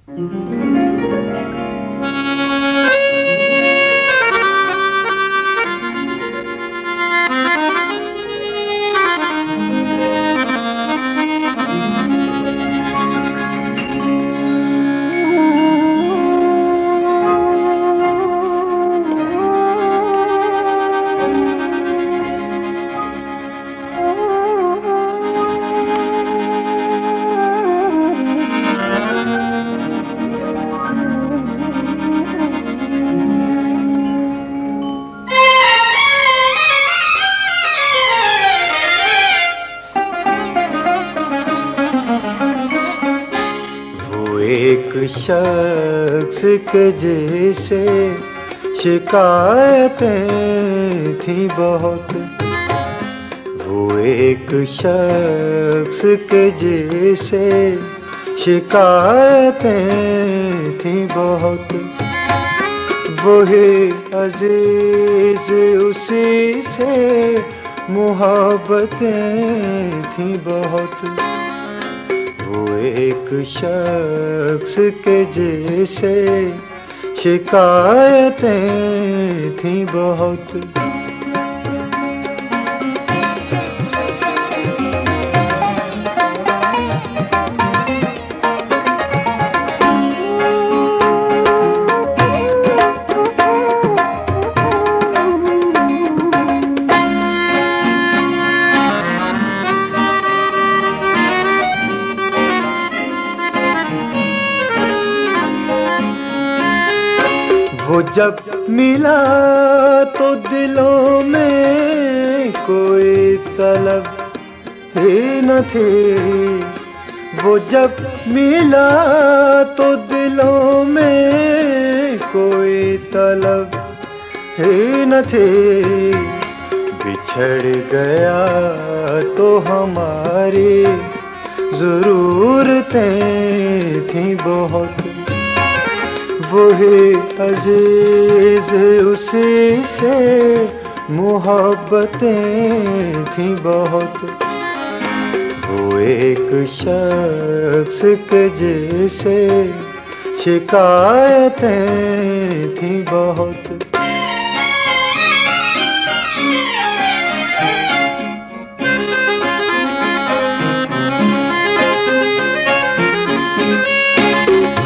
एक शख्स के जैसे शिकायतें थी बहुत, वो एक शख्स के जैसे शिकायतें थी बहुत। वही अजीज उसी से मोहब्बतें थी बहुत। वो एक शख्स के जैसे शिकायतें थी बहुत। वो जब मिला तो दिलों में कोई तलब ही न थी। वो जब मिला तो दिलों में कोई तलब ही न थी। बिछड़ गया तो हमारी ज़रूरतें थी बहुत। वही अजीज उसी से मोहब्बतें थी बहुत। वो एक शख्स के जैसे शिकायतें थी बहुत।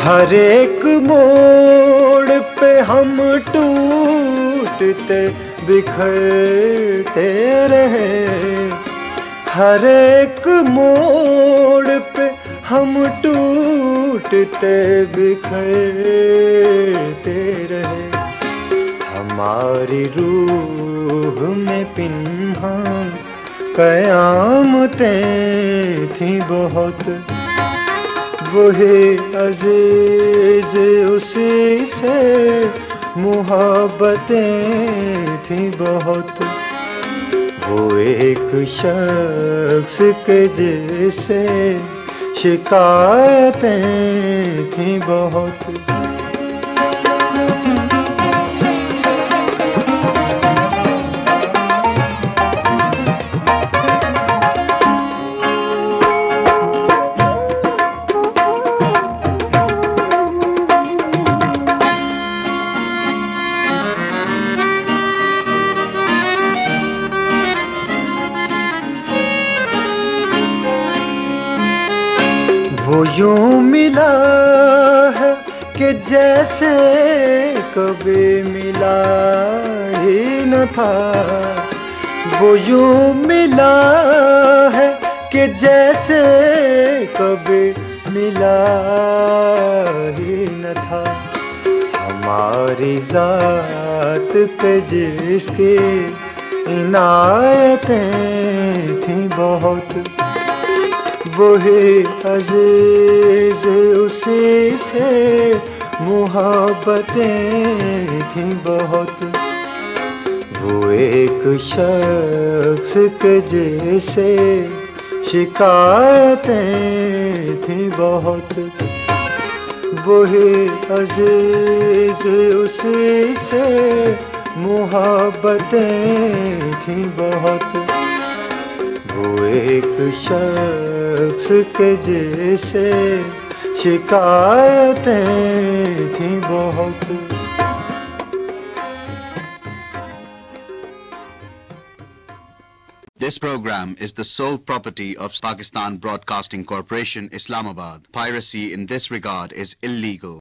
हर एक मोड़ पे हम टूटते बिखरते रहे। हर एक मोड़ पे हम टूटते बिखरते रहे। हमारी रूह में पिन्हा कयामतें थी बहुत। वही अजीज उसी से मोहब्बतें थी बहुत। वो एक शख्स के जैसे शिकायतें थी बहुत। वो यूं मिला है कि जैसे कभी मिला ही न था। वो यूं मिला है कि जैसे कभी मिला ही न था। हमारी ज़ात पे जिसकी इनायतें थी बहुत। वही अजीज उसी से मोहब्बतें थी बहुत। वो एक शख्स के जैसे शिकायतें थी बहुत। वही अजीज उसी से मोहब्बतें थी बहुत। वो एक शख्स के जैसे शिकायतें थी बहुत। This program is the sole property of Pakistan Broadcasting Corporation, Islamabad. Piracy in this regard is illegal.